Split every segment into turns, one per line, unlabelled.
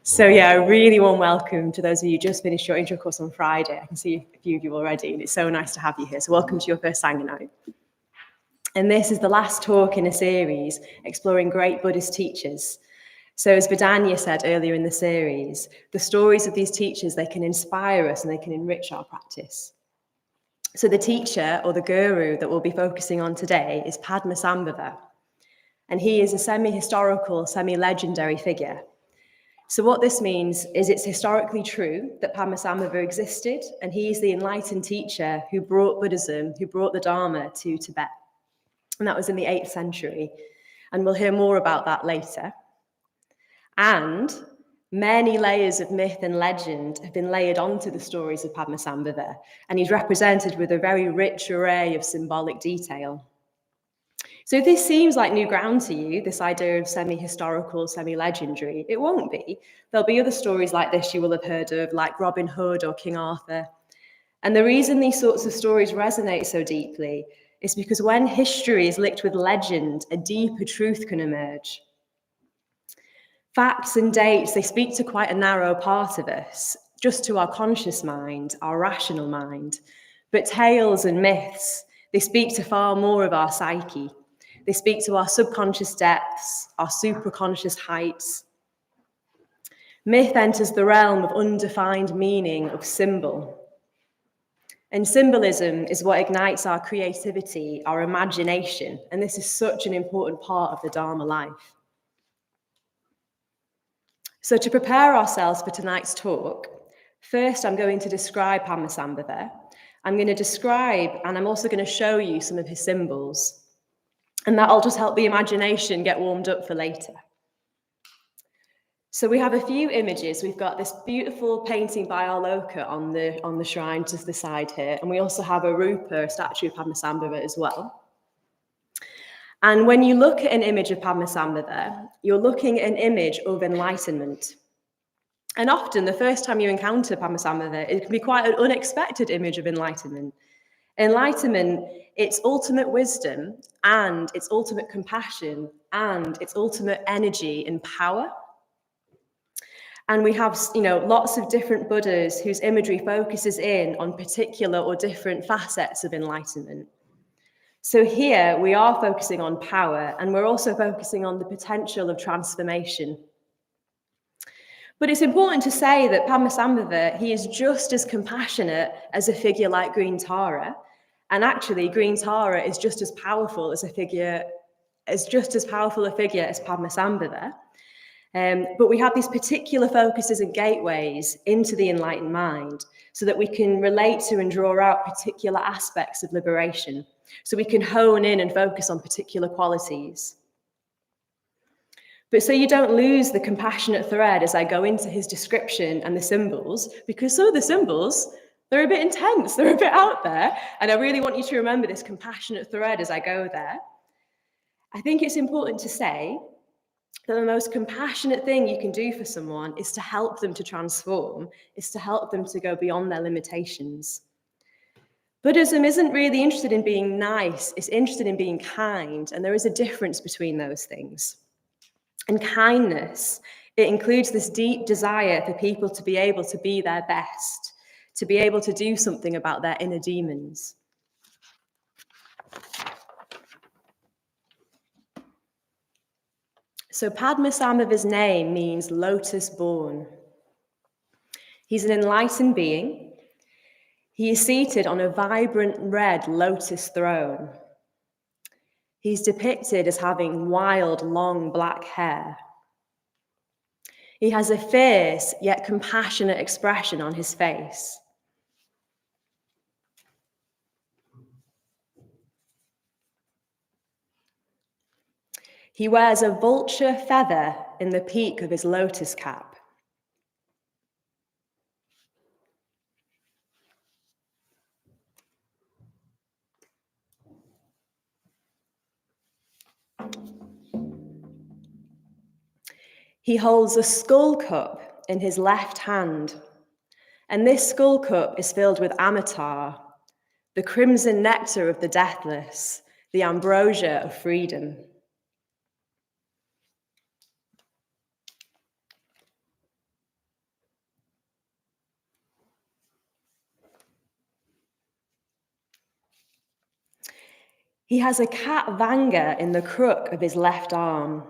So yeah, a really warm welcome to those of you who just finished your intro course on Friday. I can see a few of you already, and it's so nice to have you here. So welcome to your first Sangha night. And this is the last talk in a series exploring great Buddhist teachers. So as Vidanya said earlier in the series, the stories of these teachers, they can inspire us and they can enrich our practice. So the teacher or the guru that we'll be focusing on today is Padmasambhava. And he is a semi-historical, semi-legendary figure. So what this means is it's historically true that Padmasambhava existed, and he is the enlightened teacher who brought Buddhism, who brought the Dharma to Tibet. And that was in the 8th century. And we'll hear more about that later. And many layers of myth and legend have been layered onto the stories of Padmasambhava, and he's represented with a very rich array of symbolic detail. So if this seems like new ground to you, this idea of semi-historical, semi-legendary, it won't be. There'll be other stories like this you will have heard of, like Robin Hood or King Arthur. And the reason these sorts of stories resonate so deeply is because when history is linked with legend, a deeper truth can emerge. Facts and dates, they speak to quite a narrow part of us, just to our conscious mind, our rational mind. But tales and myths, they speak to far more of our psyche. They speak to our subconscious depths, our superconscious heights. Myth enters the realm of undefined meaning, of symbol. And symbolism is what ignites our creativity, our imagination, and this is such an important part of the Dharma life. So to prepare ourselves for tonight's talk, first I'm going to describe Padmasambhava. I'm going to describe, and I'm also going to show you some of his symbols. And that'll just help the imagination get warmed up for later. So we have a few images. We've got this beautiful painting by Arloka on the shrine to the side here. And we also have a rupa, a statue of Padmasambhava as well. And when you look at an image of Padmasambhava, you're looking at an image of enlightenment. And often the first time you encounter Padmasambhava, it can be quite an unexpected image of enlightenment. Enlightenment, it's ultimate wisdom and its ultimate compassion and its ultimate energy and power. And we have, lots of different Buddhas whose imagery focuses in on particular or different facets of enlightenment. So here we are focusing on power, and we're also focusing on the potential of transformation. But it's important to say that Padmasambhava, he is just as compassionate as a figure like Green Tara. And actually, Green Tara is just as powerful as a figure as Padmasambhava. But we have these particular focuses and gateways into the enlightened mind so that we can relate to and draw out particular aspects of liberation. So we can hone in and focus on particular qualities. But so you don't lose the compassionate thread as I go into his description and the symbols, because some of the symbols, they're a bit intense, they're a bit out there, and I really want you to remember this compassionate thread as I go there. I think it's important to say that the most compassionate thing you can do for someone is to help them to transform, is to help them to go beyond their limitations. Buddhism isn't really interested in being nice, it's interested in being kind, and there is a difference between those things. And kindness, it includes this deep desire for people to be able to be their best, to be able to do something about their inner demons. So Padmasambhava's name means lotus born. He's an enlightened being. He is seated on a vibrant red lotus throne. He's depicted as having wild, long black hair. He has a fierce yet compassionate expression on his face. He wears a vulture feather in the peak of his lotus cap. He holds a skull cup in his left hand, and this skull cup is filled with amrita, the crimson nectar of the deathless, the ambrosia of freedom. He has a cat vanga in the crook of his left arm,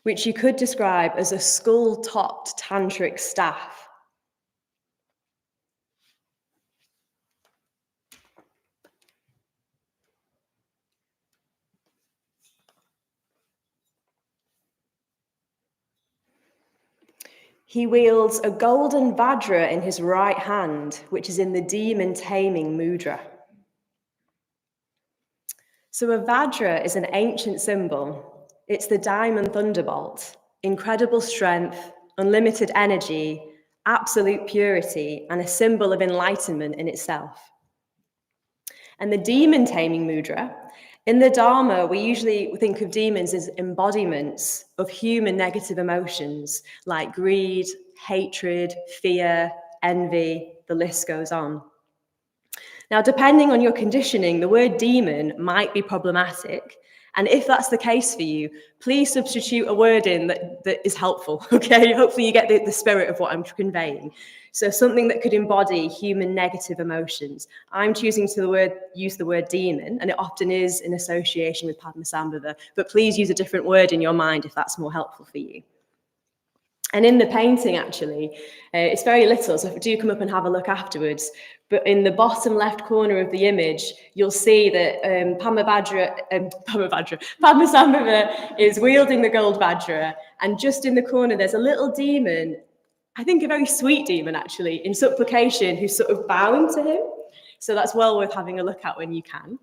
which you could describe as a skull-topped tantric staff. He wields a golden vajra in his right hand, which is in the demon taming mudra. So a vajra is an ancient symbol. It's the diamond thunderbolt, incredible strength, unlimited energy, absolute purity, and a symbol of enlightenment in itself. And the demon taming mudra, in the Dharma, we usually think of demons as embodiments of human negative emotions like greed, hatred, fear, envy, the list goes on. Now, depending on your conditioning, the word demon might be problematic. And if that's the case for you, please substitute a word in that is helpful, okay? Hopefully you get the spirit of what I'm conveying. So something that could embody human negative emotions. I'm choosing to use the word demon, and it often is in association with Padmasambhava, but please use a different word in your mind if that's more helpful for you. And in the painting, actually, it's very little, so do come up and have a look afterwards. But in the bottom left corner of the image, you'll see that Padmasambhava is wielding the gold vajra, and just in the corner, there's a little demon, I think a very sweet demon, actually, in supplication, who's sort of bowing to him. So that's well worth having a look at when you can.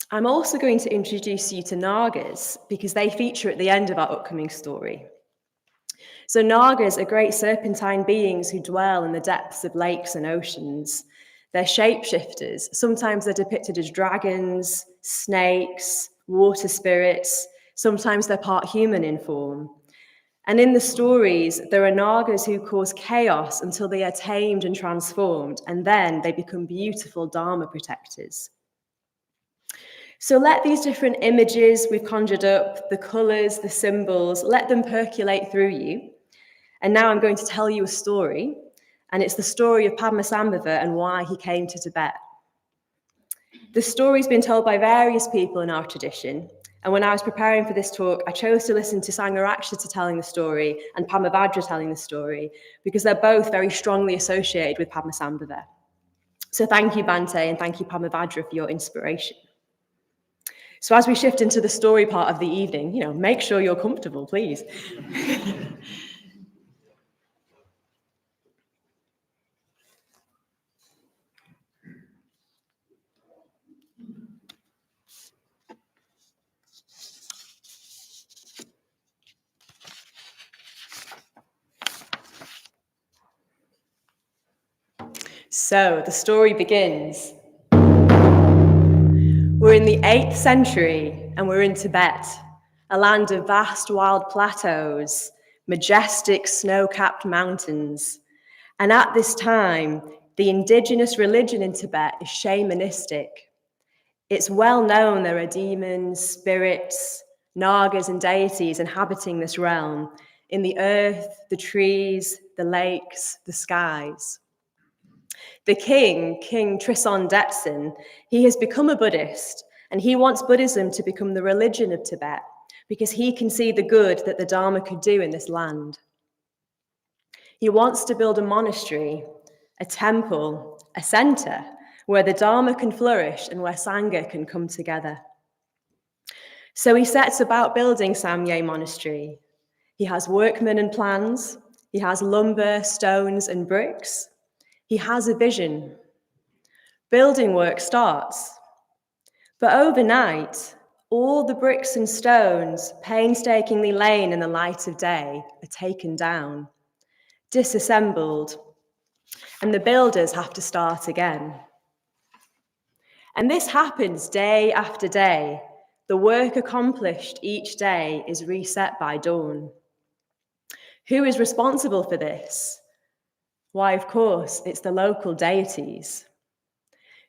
I'm also going to introduce you to Nagas because they feature at the end of our upcoming story. So Nagas are great serpentine beings who dwell in the depths of lakes and oceans. They're shapeshifters. Sometimes they're depicted as dragons, snakes, water spirits. Sometimes they're part human in form. And in the stories, there are Nagas who cause chaos until they are tamed and transformed, and then they become beautiful Dharma protectors. So let these different images we've conjured up, the colours, the symbols, let them percolate through you. And now I'm going to tell you a story, and it's the story of Padmasambhava and why he came to Tibet. The story's been told by various people in our tradition, and when I was preparing for this talk, I chose to listen to Sangha telling the story and Padmasambhava telling the story, because they're both very strongly associated with Padmasambhava. So thank you, Bante, and thank you, Padmasambhava, for your inspiration. So as we shift into the story part of the evening, make sure you're comfortable, please. So the story begins. We're in the 8th century and we're in Tibet, a land of vast wild plateaus, majestic snow-capped mountains. And at this time, the indigenous religion in Tibet is shamanistic. It's well known there are demons, spirits, nagas and deities inhabiting this realm in the earth, the trees, the lakes, the skies. The king, King Trison Detsen, he has become a Buddhist, and he wants Buddhism to become the religion of Tibet because he can see the good that the Dharma could do in this land. He wants to build a monastery, a temple, a center where the Dharma can flourish and where Sangha can come together. So he sets about building Samye Monastery. He has workmen and plans. He has lumber, stones, and bricks. He has a vision. Building work starts. But overnight, all the bricks and stones painstakingly laid in the light of day are taken down, disassembled, and the builders have to start again. And this happens day after day. The work accomplished each day is reset by dawn. Who is responsible for this? Why, of course, it's the local deities.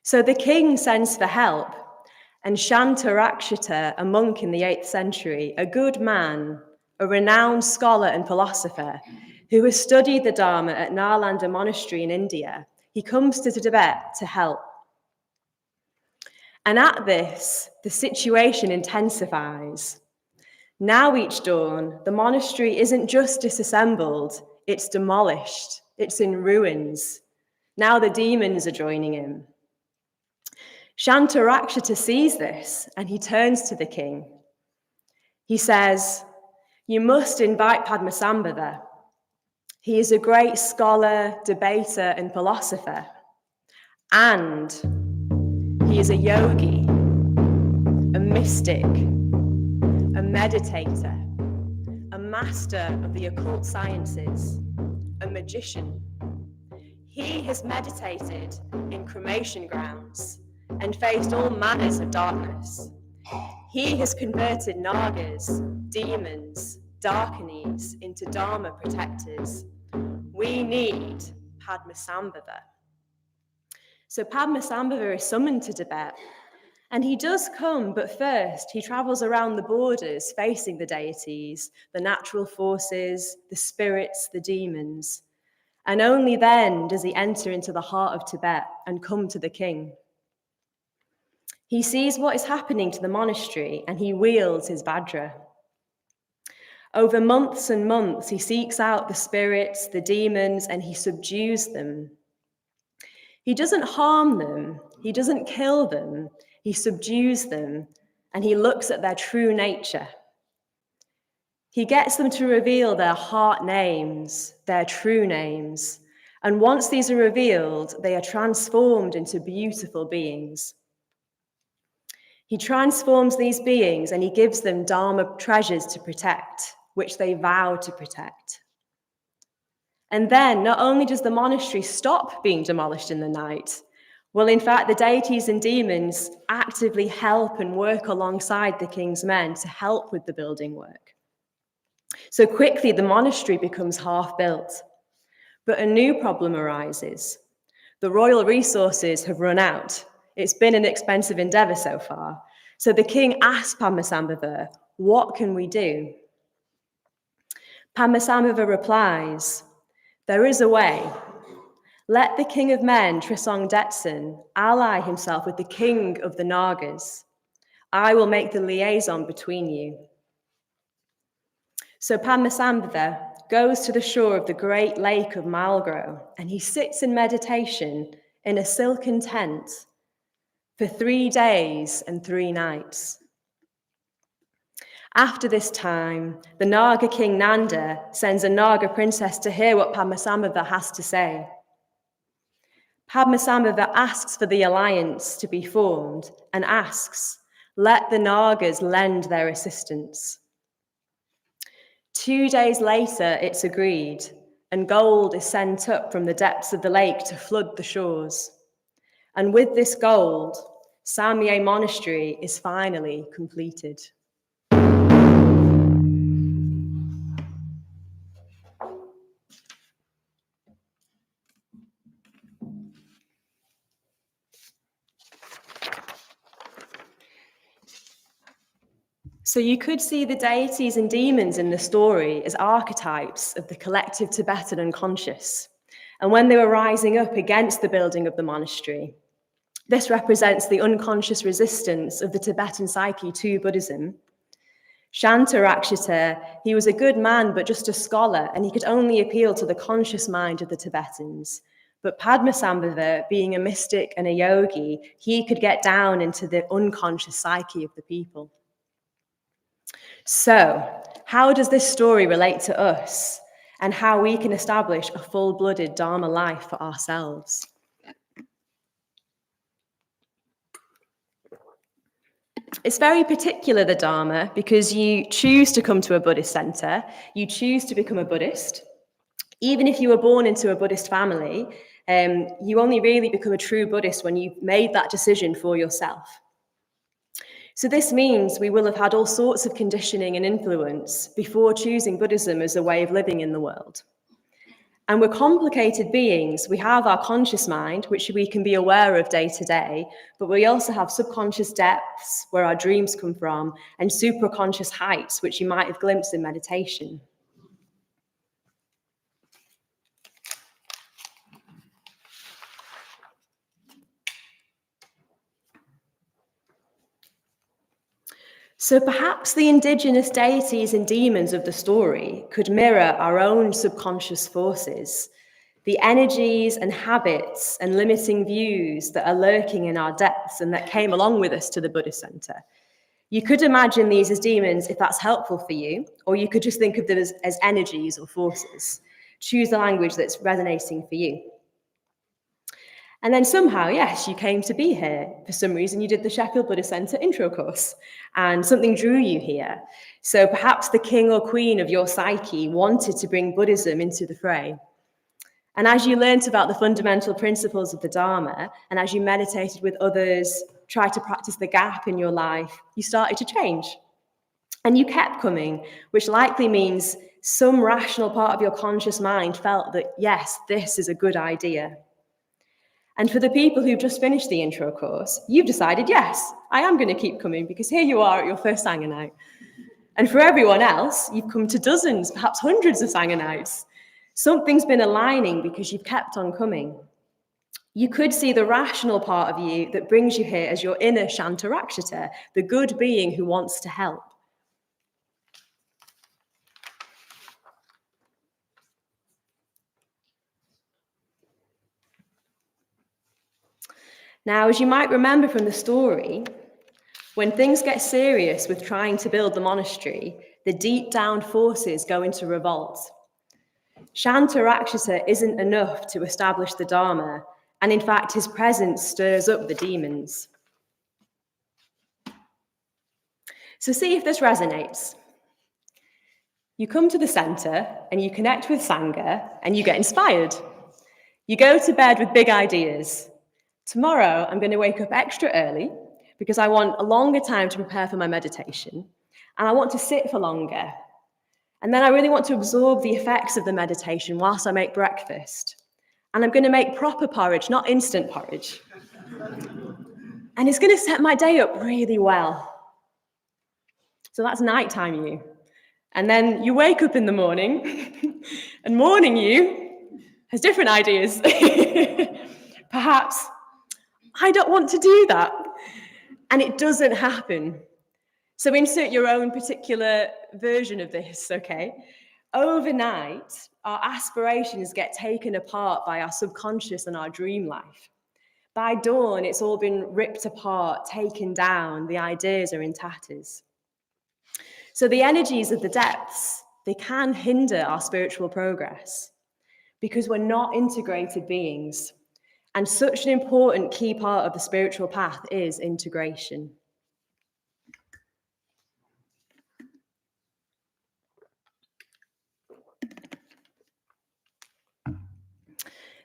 So the king sends for help, and Shantarakshita, a monk in the 8th century, a good man, a renowned scholar and philosopher, who has studied the Dharma at Nalanda Monastery in India. He comes to Tibet to help. And at this, the situation intensifies. Now each dawn, the monastery isn't just disassembled, it's demolished, it's in ruins. Now the demons are joining in. Shantarakshita sees this and he turns to the king. He says, "You must invite Padmasambhava. He is a great scholar, debater, and philosopher. And he is a yogi, a mystic, a meditator, a master of the occult sciences, a magician. He has meditated in cremation grounds and faced all manners of darkness. He has converted Nagas, demons, Darkinis into Dharma protectors. We need Padmasambhava." So Padmasambhava is summoned to Tibet, and he does come, but first he travels around the borders facing the deities, the natural forces, the spirits, the demons. And only then does he enter into the heart of Tibet and come to the king. He sees what is happening to the monastery and he wields his vajra. Over months and months, he seeks out the spirits, the demons, and he subdues them. He doesn't harm them, he doesn't kill them, he subdues them, and he looks at their true nature. He gets them to reveal their heart names, their true names, and once these are revealed, they are transformed into beautiful beings. He transforms these beings and he gives them Dharma treasures to protect, which they vow to protect. And then not only does the monastery stop being demolished in the night, well, in fact, the deities and demons actively help and work alongside the king's men to help with the building work. So quickly, the monastery becomes half built. But a new problem arises. The royal resources have run out. It's been an expensive endeavor so far. So the king asks Padmasambhava, "What can we do?" Padmasambhava replies, "There is a way. Let the king of men, Trisong Detsen, ally himself with the king of the Nagas. I will make the liaison between you." So Padmasambhava goes to the shore of the great lake of Malgro, and he sits in meditation in a silken tent for 3 days and 3 nights. After this time, the Naga king Nanda sends a Naga princess to hear what Padmasambhava has to say. Padmasambhava asks for the alliance to be formed and asks, "Let the Nagas lend their assistance." 2 days later, it's agreed, and gold is sent up from the depths of the lake to flood the shores. And with this gold, Samye Monastery is finally completed. So you could see the deities and demons in the story as archetypes of the collective Tibetan unconscious. And when they were rising up against the building of the monastery, this represents the unconscious resistance of the Tibetan psyche to Buddhism. Shantarakshita, he was a good man, but just a scholar, and he could only appeal to the conscious mind of the Tibetans. But Padmasambhava, being a mystic and a yogi, he could get down into the unconscious psyche of the people. So, how does this story relate to us and how we can establish a full-blooded Dharma life for ourselves? It's very particular, the Dharma, because you choose to come to a Buddhist center, you choose to become a Buddhist. Even if you were born into a Buddhist family, you only really become a true Buddhist when you've made that decision for yourself. So this means we will have had all sorts of conditioning and influence before choosing Buddhism as a way of living in the world. And we're complicated beings. We have our conscious mind, which we can be aware of day to day, but we also have subconscious depths where our dreams come from, and supraconscious heights, which you might have glimpsed in meditation. So perhaps the indigenous deities and demons of the story could mirror our own subconscious forces, the energies and habits and limiting views that are lurking in our depths and that came along with us to the Buddhist center. You could imagine these as demons if that's helpful for you, or you could just think of them as energies or forces. Choose the language that's resonating for you. And then somehow, yes, you came to be here. For some reason, you did the Sheffield Buddhist Centre intro course, and something drew you here. So perhaps the king or queen of your psyche wanted to bring Buddhism into the fray. And as you learnt about the fundamental principles of the Dharma, and as you meditated with others, tried to practice the gap in your life, you started to change. And you kept coming, which likely means some rational part of your conscious mind felt that, yes, this is a good idea. And for the people who've just finished the intro course, you've decided, yes, I am going to keep coming because here you are at your first Sangha night. And for everyone else, you've come to dozens, perhaps hundreds of Sangha nights. Something's been aligning because you've kept on coming. You could see the rational part of you that brings you here as your inner Shantarakshita, the good being who wants to help. Now, as you might remember from the story, when things get serious with trying to build the monastery, the deep down forces go into revolt. Shantarakshita isn't enough to establish the Dharma, and in fact, his presence stirs up the demons. So see if this resonates. You come to the center and you connect with Sangha and you get inspired. You go to bed with big ideas. Tomorrow, I'm going to wake up extra early because I want a longer time to prepare for my meditation, and I want to sit for longer. And then I really want to absorb the effects of the meditation whilst I make breakfast. And I'm going to make proper porridge, not instant porridge. And it's going to set my day up really well. So that's nighttime you. And then you wake up in the morning, and morning you has different ideas. Perhaps, I don't want to do that. And it doesn't happen. So insert your own particular version of this, okay? Overnight, our aspirations get taken apart by our subconscious and our dream life. By dawn, it's all been ripped apart, taken down, the ideas are in tatters. So the energies of the depths, they can hinder our spiritual progress because we're not integrated beings. And such an important key part of the spiritual path is integration.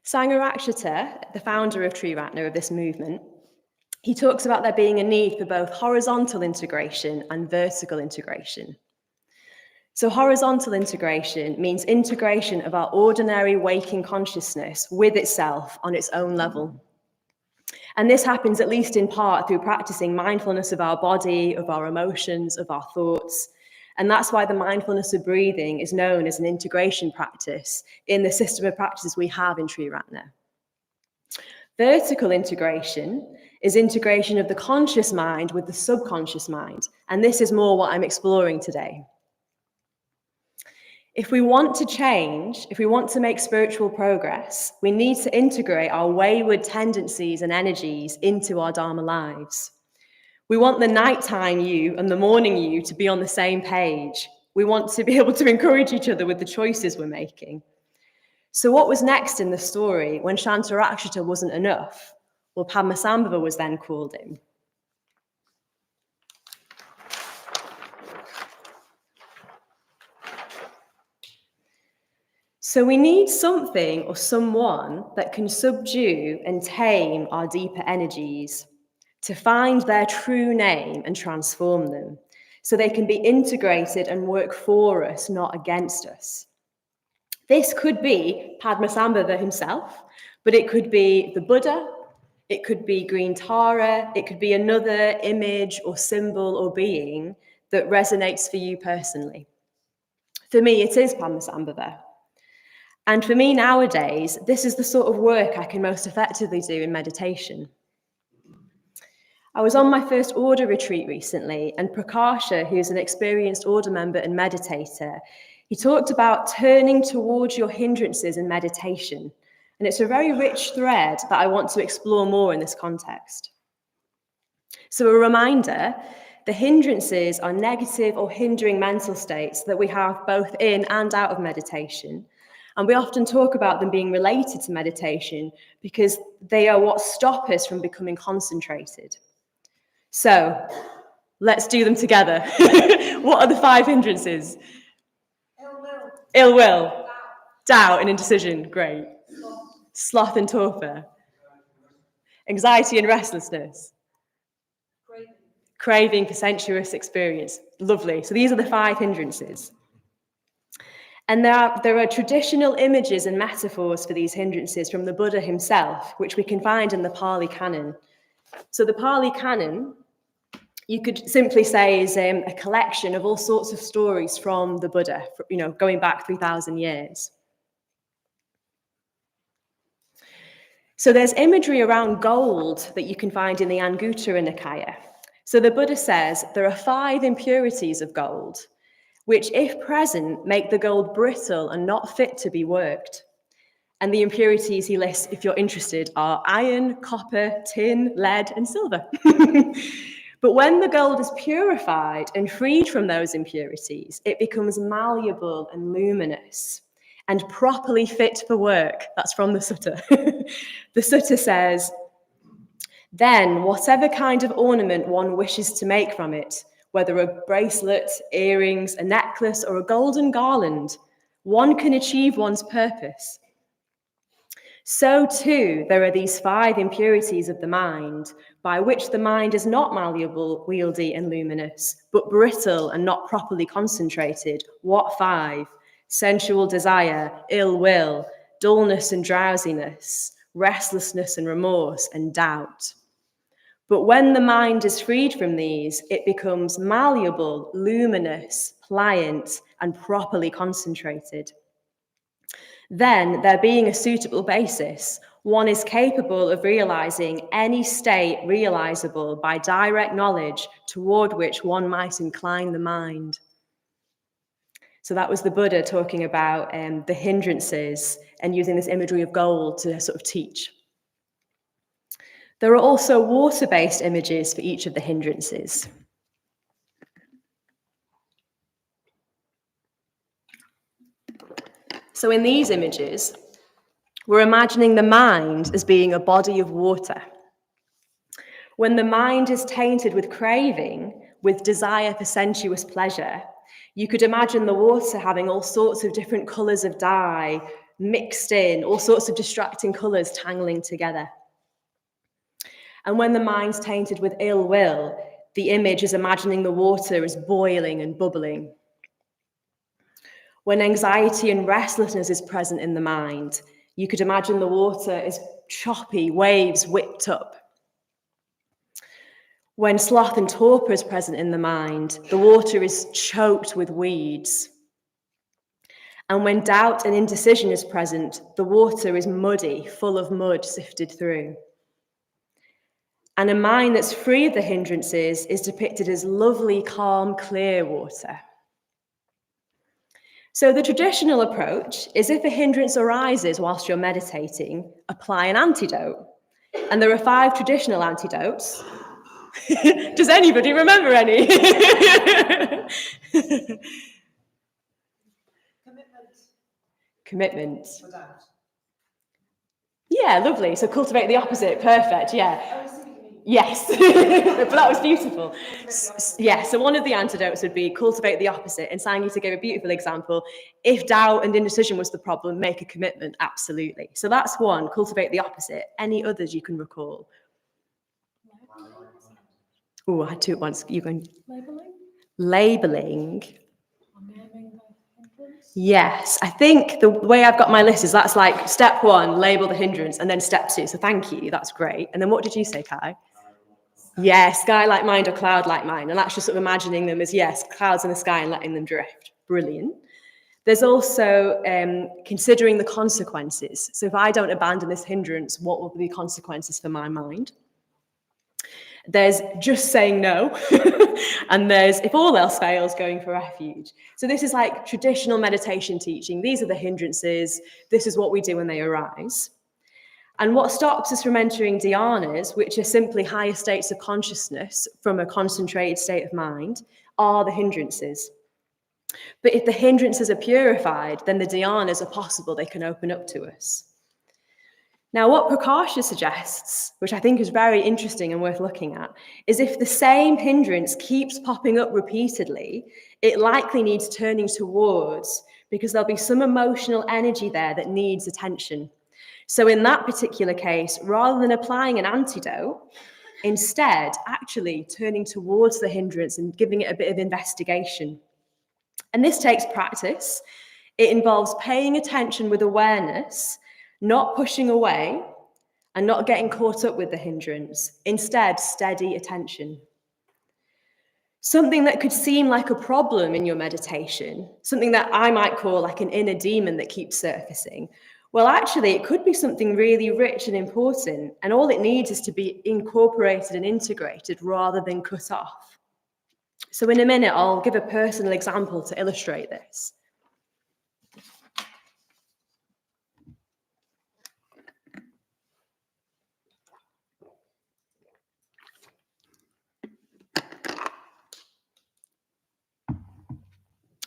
Sangharakshita, the founder of Triratna, of this movement, he talks about there being a need for both horizontal integration and vertical integration. So horizontal integration means integration of our ordinary waking consciousness with itself on its own level. And this happens at least in part through practicing mindfulness of our body, of our emotions, of our thoughts. And that's why the mindfulness of breathing is known as an integration practice in the system of practices we have in Triratna. Vertical integration is integration of the conscious mind with the subconscious mind. And this is more what I'm exploring today. If we want to change, if we want to make spiritual progress, we need to integrate our wayward tendencies and energies into our Dharma lives. We want the nighttime you and the morning you to be on the same page. We want to be able to encourage each other with the choices we're making. So what was next in the story when Shantarakshita wasn't enough? Well, Padmasambhava was then called in. So we need something or someone that can subdue and tame our deeper energies, to find their true name and transform them, so they can be integrated and work for us, not against us. This could be Padmasambhava himself, but it could be the Buddha, it could be Green Tara, it could be another image or symbol or being that resonates for you personally. For me, it is Padmasambhava. And for me nowadays, this is the sort of work I can most effectively do in meditation. I was on my first order retreat recently, and Prakasha, who's an experienced order member and meditator, he talked about turning towards your hindrances in meditation. And it's a very rich thread that I want to explore more in this context. So a reminder, the hindrances are negative or hindering mental states that we have both in and out of meditation. And we often talk about them being related to meditation because they are what stop us from becoming concentrated. So let's do them together. What are the 5 hindrances? Ill will, doubt and indecision, great. Sloth and torpor, anxiety and restlessness, craving for sensuous experience, lovely. So these are the 5 hindrances. And there are traditional images and metaphors for these hindrances from the Buddha himself, which we can find in the Pali Canon. So the Pali Canon, you could simply say, is a collection of all sorts of stories from the Buddha, going back 3,000 years. So there's imagery around gold that you can find in the Anguttara Nikaya. So the Buddha says there are 5 impurities of gold, which, if present, make the gold brittle and not fit to be worked. And the impurities he lists, if you're interested, are iron, copper, tin, lead, and silver. But when the gold is purified and freed from those impurities, it becomes malleable and luminous and properly fit for work. That's from the Sutta. The Sutta says, then whatever kind of ornament one wishes to make from it, whether a bracelet, earrings, a necklace, or a golden garland, one can achieve one's purpose. So too, there are these 5 impurities of the mind, by which the mind is not malleable, wieldy, and luminous, but brittle and not properly concentrated. What 5? Sensual desire, ill will, dullness and drowsiness, restlessness and remorse, and doubt. But when the mind is freed from these, it becomes malleable, luminous, pliant, and properly concentrated. Then, there being a suitable basis, one is capable of realizing any state realizable by direct knowledge toward which one might incline the mind. So that was the Buddha talking about the hindrances and using this imagery of gold to sort of teach. There are also water-based images for each of the hindrances. So in these images, we're imagining the mind as being a body of water. When the mind is tainted with craving, with desire for sensuous pleasure, you could imagine the water having all sorts of different colours of dye mixed in, all sorts of distracting colours tangling together. And when the mind's tainted with ill will, the image is imagining the water as boiling and bubbling. When anxiety and restlessness is present in the mind, you could imagine the water as choppy waves whipped up. When sloth and torpor is present in the mind, the water is choked with weeds. And when doubt and indecision is present, the water is muddy, full of mud sifted through. And a mind that's free of the hindrances is depicted as lovely, calm, clear water. So the traditional approach is, if a hindrance arises whilst you're meditating, apply an antidote. And there are 5 traditional antidotes. Does anybody remember any? Commitment. Yeah, lovely. So cultivate the opposite. Perfect. Yeah. Yes, but that was beautiful. Yeah, so one of the antidotes would be cultivate the opposite. And Sangha gave a beautiful example. If doubt and indecision was the problem, make a commitment. Absolutely. So that's one, cultivate the opposite. Any others you can recall? Oh, I had 2 at once. You going? Labeling. Yes, I think the way I've got my list is that's like step 1, label the hindrance, and then step 2. So thank you, that's great. And then what did you say, Kai? Yes, sky-like mind or cloud-like mind. And that's just sort of imagining them as, yes, clouds in the sky and letting them drift. Brilliant. There's also considering the consequences. So if I don't abandon this hindrance, what will be the consequences for my mind? There's just saying no. And there's, if all else fails, going for refuge. So this is like traditional meditation teaching. These are the hindrances. This is what we do when they arise. And what stops us from entering dhyanas, which are simply higher states of consciousness from a concentrated state of mind, are the hindrances. But if the hindrances are purified, then the dhyanas are possible. They can open up to us. Now, what Prakasha suggests, which I think is very interesting and worth looking at, is if the same hindrance keeps popping up repeatedly, it likely needs turning towards, because there'll be some emotional energy there that needs attention. So in that particular case, rather than applying an antidote, instead, actually turning towards the hindrance and giving it a bit of investigation. And this takes practice. It involves paying attention with awareness, not pushing away, and not getting caught up with the hindrance. Instead, steady attention. Something that could seem like a problem in your meditation, something that I might call like an inner demon that keeps surfacing, well, actually, it could be something really rich and important, and all it needs is to be incorporated and integrated rather than cut off. So in a minute, I'll give a personal example to illustrate this.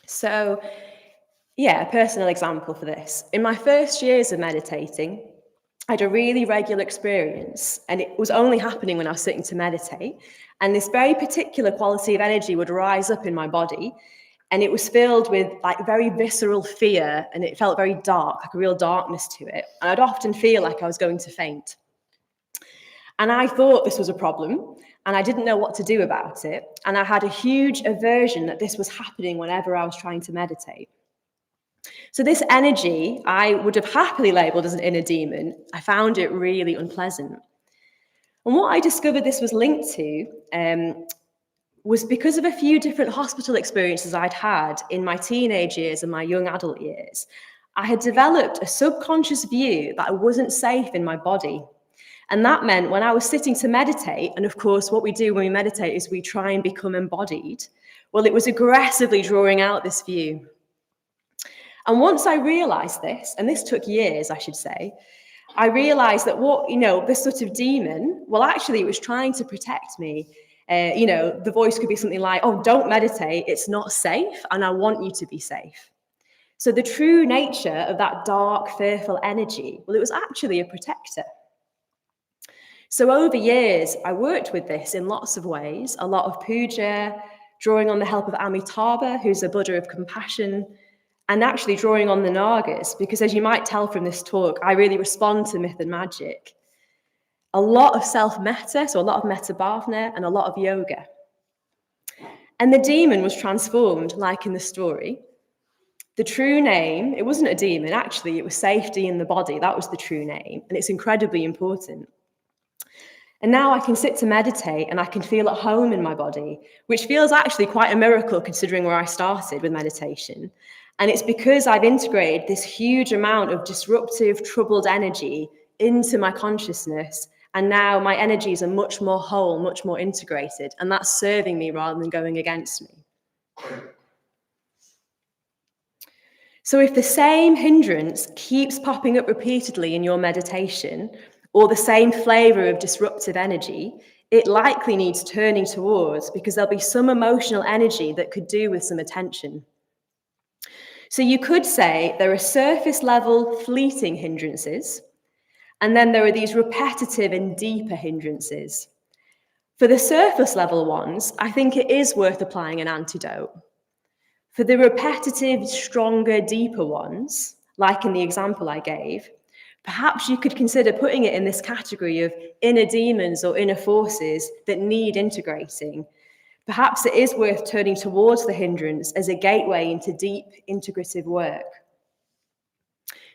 So, yeah, a personal example for this. In my first years of meditating, I had a really regular experience, and it was only happening when I was sitting to meditate. And this very particular quality of energy would rise up in my body, and it was filled with like very visceral fear, and it felt very dark, like a real darkness to it. And I'd often feel like I was going to faint. And I thought this was a problem, and I didn't know what to do about it. And I had a huge aversion that this was happening whenever I was trying to meditate. So this energy, I would have happily labelled as an inner demon. I found it really unpleasant. And what I discovered this was linked to was because of a few different hospital experiences I'd had in my teenage years and my young adult years. I had developed a subconscious view that I wasn't safe in my body. And that meant when I was sitting to meditate, and of course what we do when we meditate is we try and become embodied, well, it was aggressively drawing out this view. And once I realized this, and this took years, I should say, I realized that this sort of demon, well, actually it was trying to protect me. The voice could be something like, oh, don't meditate, it's not safe, and I want you to be safe. So the true nature of that dark, fearful energy, well, it was actually a protector. So over years, I worked with this in lots of ways, a lot of puja, drawing on the help of Amitabha, who's a Buddha of compassion, and actually drawing on the Nagas, because as you might tell from this talk, I really respond to myth and magic. A lot of self-metta, so a lot of metta bhavana, and a lot of yoga. And the demon was transformed, like in the story. The true name, it wasn't a demon, actually, it was safety in the body. That was the true name, and it's incredibly important. And now I can sit to meditate and I can feel at home in my body, which feels actually quite a miracle considering where I started with meditation. And it's because I've integrated this huge amount of disruptive, troubled energy into my consciousness. And now my energies are much more whole, much more integrated. And that's serving me rather than going against me. So if the same hindrance keeps popping up repeatedly in your meditation, or the same flavor of disruptive energy, it likely needs turning towards because there'll be some emotional energy that could do with some attention. So you could say there are surface level fleeting hindrances, and then there are these repetitive and deeper hindrances. For the surface level ones, I think it is worth applying an antidote. For the repetitive, stronger, deeper ones, like in the example I gave, perhaps you could consider putting it in this category of inner demons or inner forces that need integrating. Perhaps it is worth turning towards the hindrance as a gateway into deep integrative work.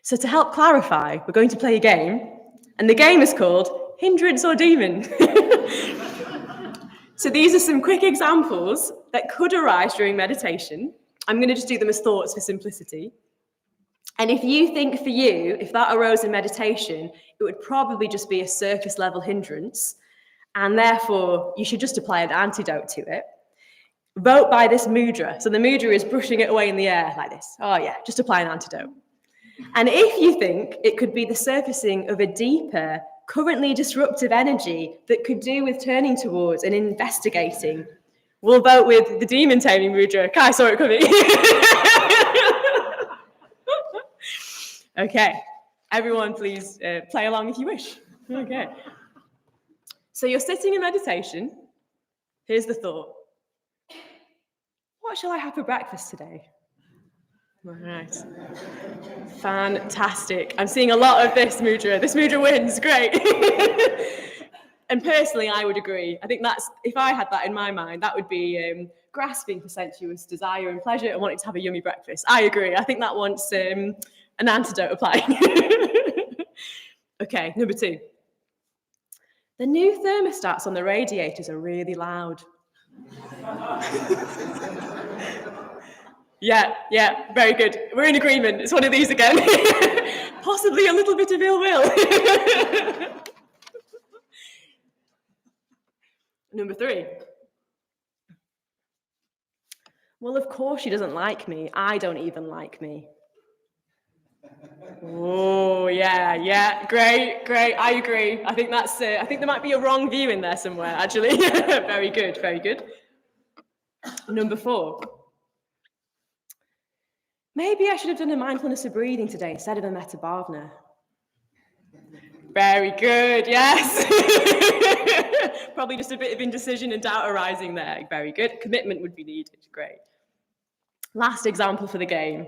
So to help clarify, we're going to play a game, and the game is called Hindrance or Demon. So these are some quick examples that could arise during meditation. I'm going to just do them as thoughts for simplicity. And if you think for you, if that arose in meditation, it would probably just be a surface level hindrance. and therefore you should just apply an antidote to it. Vote by this mudra. So the mudra is brushing it away in the air like this. Oh yeah, just apply an antidote. And if you think it could be the surfacing of a deeper, currently disruptive energy that could do with turning towards and investigating, we'll vote with the demon taming mudra. Kai saw it coming. Okay, everyone please play along if you wish. Okay. So you're sitting in meditation. Here's the thought. What shall I have for breakfast today? All right. Fantastic. I'm seeing a lot of this mudra. This mudra wins. Great. And personally, I would agree. I think that's, if I had that in my mind, that would be grasping for sensuous desire and pleasure and wanting to have a yummy breakfast. I agree. I think that wants an antidote applying. Okay, number 2. The new thermostats on the radiators are really loud. Yeah, very good. We're in agreement. It's one of these again. Possibly a little bit of ill will. Number 3. Well, of course she doesn't like me. I don't even like me. Oh, yeah, great. I agree. I think that's. I think there might be a wrong view in there somewhere, actually. Very good. Number 4. Maybe I should have done a mindfulness of breathing today instead of a metta bhavana. Very good, yes. Probably just a bit of indecision and doubt arising there. Very good. Commitment would be needed. Great. Last example for the game.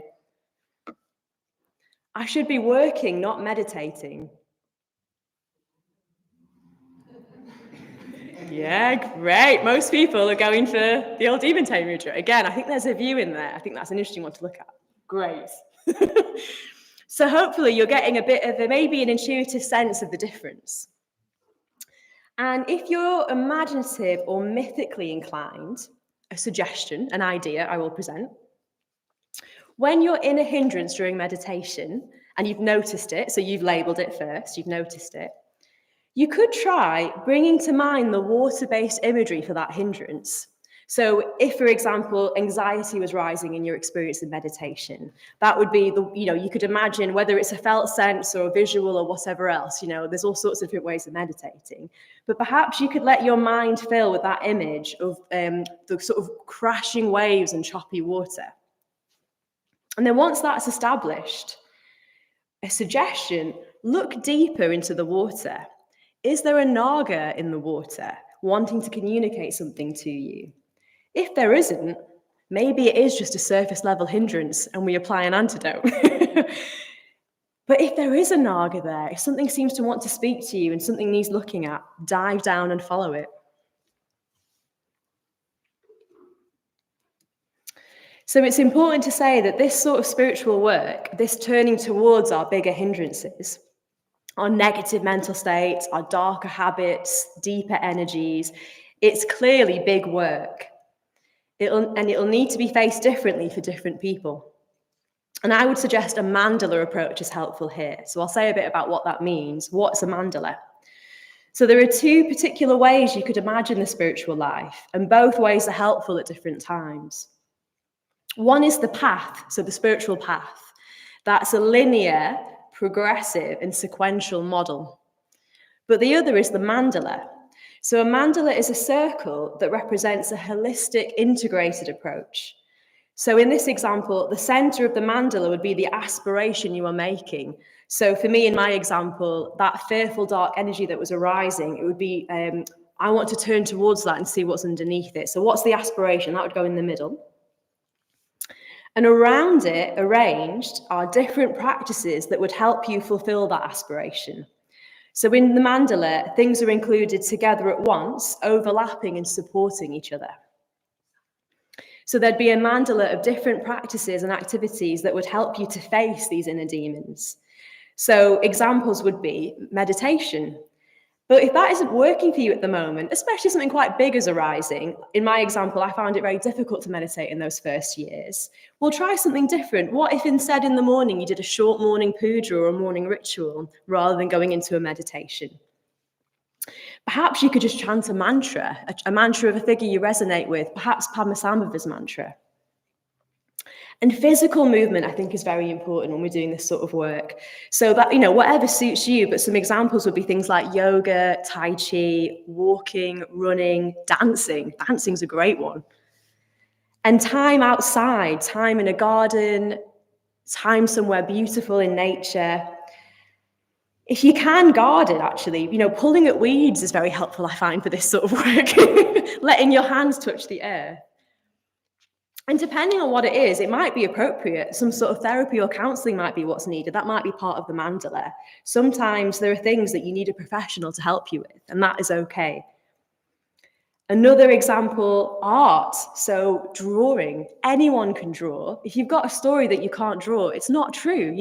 I should be working, not meditating. Yeah, great. Most people are going for the old demon tame mudra. Again, I think there's a view in there. I think that's an interesting one to look at. Great. So hopefully you're getting a bit of maybe an intuitive sense of the difference. And if you're imaginative or mythically inclined, a suggestion, an idea I will present. When you're in a hindrance during meditation and you've noticed it, so you've labeled it first, you've noticed it, you could try bringing to mind the water-based imagery for that hindrance. So if, for example, anxiety was rising in your experience of meditation, that would be you could imagine whether it's a felt sense or a visual or whatever else, there's all sorts of different ways of meditating. But perhaps you could let your mind fill with that image of the sort of crashing waves and choppy water. And then once that's established, a suggestion, look deeper into the water. Is there a naga in the water wanting to communicate something to you? If there isn't, maybe it is just a surface level hindrance and we apply an antidote. But if there is a naga there, if something seems to want to speak to you and something needs looking at, dive down and follow it. So it's important to say that this sort of spiritual work, this turning towards our bigger hindrances, our negative mental states, our darker habits, deeper energies, it's clearly big work. It'll need to be faced differently for different people. And I would suggest a mandala approach is helpful here. So I'll say a bit about what that means. What's a mandala? So there are 2 particular ways you could imagine the spiritual life, and both ways are helpful at different times. One is the path, so the spiritual path. That's a linear, progressive, and sequential model. But the other is the mandala. So a mandala is a circle that represents a holistic, integrated approach. So in this example, the center of the mandala would be the aspiration you are making. So for me, in my example, that fearful dark energy that was arising, it would be, I want to turn towards that and see what's underneath it. So what's the aspiration? That would go in the middle. And around it, arranged, are different practices that would help you fulfill that aspiration. So in the mandala, things are included together at once, overlapping and supporting each other. So there'd be a mandala of different practices and activities that would help you to face these inner demons. So examples would be meditation. But if that isn't working for you at the moment, especially something quite big is arising, in my example, I found it very difficult to meditate in those first years. Well, try something different. What if instead in the morning you did a short morning puja or a morning ritual rather than going into a meditation? Perhaps you could just chant a mantra of a figure you resonate with, perhaps Padmasambhava's mantra. And physical movement, I think, is very important when we're doing this sort of work. So that, whatever suits you, but some examples would be things like yoga, Tai Chi, walking, running, dancing. Dancing's a great one. And time outside, time in a garden, time somewhere beautiful in nature. If you can garden, actually, pulling at weeds is very helpful, I find, for this sort of work. Letting your hands touch the earth. And depending on what it is, it might be appropriate. Some sort of therapy or counselling might be what's needed. That might be part of the mandala. Sometimes there are things that you need a professional to help you with, and that is okay. Another example, art. So drawing. Anyone can draw. If you've got a story that you can't draw, it's not true,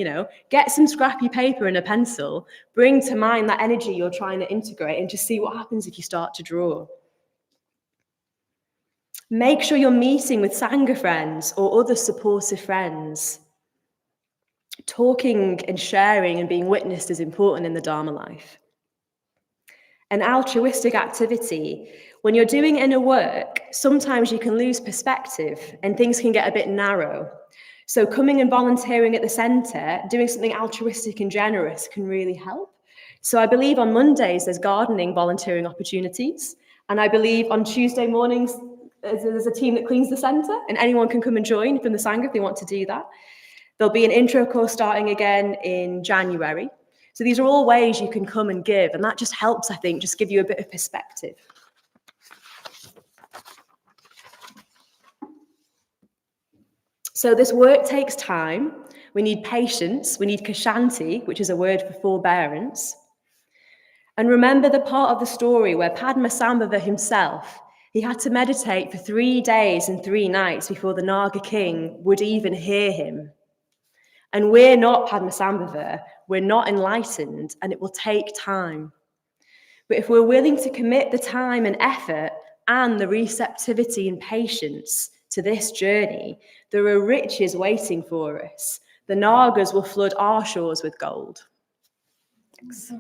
Get some scrappy paper and a pencil, bring to mind that energy you're trying to integrate, and just see what happens if you start to draw. Make sure you're meeting with Sangha friends or other supportive friends. Talking and sharing and being witnessed is important in the Dharma life. An altruistic activity. When you're doing inner work, sometimes you can lose perspective and things can get a bit narrow. So coming and volunteering at the centre, doing something altruistic and generous can really help. So I believe on Mondays there's gardening volunteering opportunities. And I believe on Tuesday mornings there's a team that cleans the centre and anyone can come and join from the Sangha if they want to do that. There'll be an intro course starting again in January. So these are all ways you can come and give, and that just helps, I think, just give you a bit of perspective. So this work takes time. We need patience. We need kshanti, which is a word for forbearance. And remember the part of the story where Padmasambhava himself, he had to meditate for 3 days and 3 nights before the Naga king would even hear him. And we're not Padmasambhava, we're not enlightened, and it will take time. But if we're willing to commit the time and effort and the receptivity and patience to this journey, there are riches waiting for us. The Nagas will flood our shores with gold. Thanks.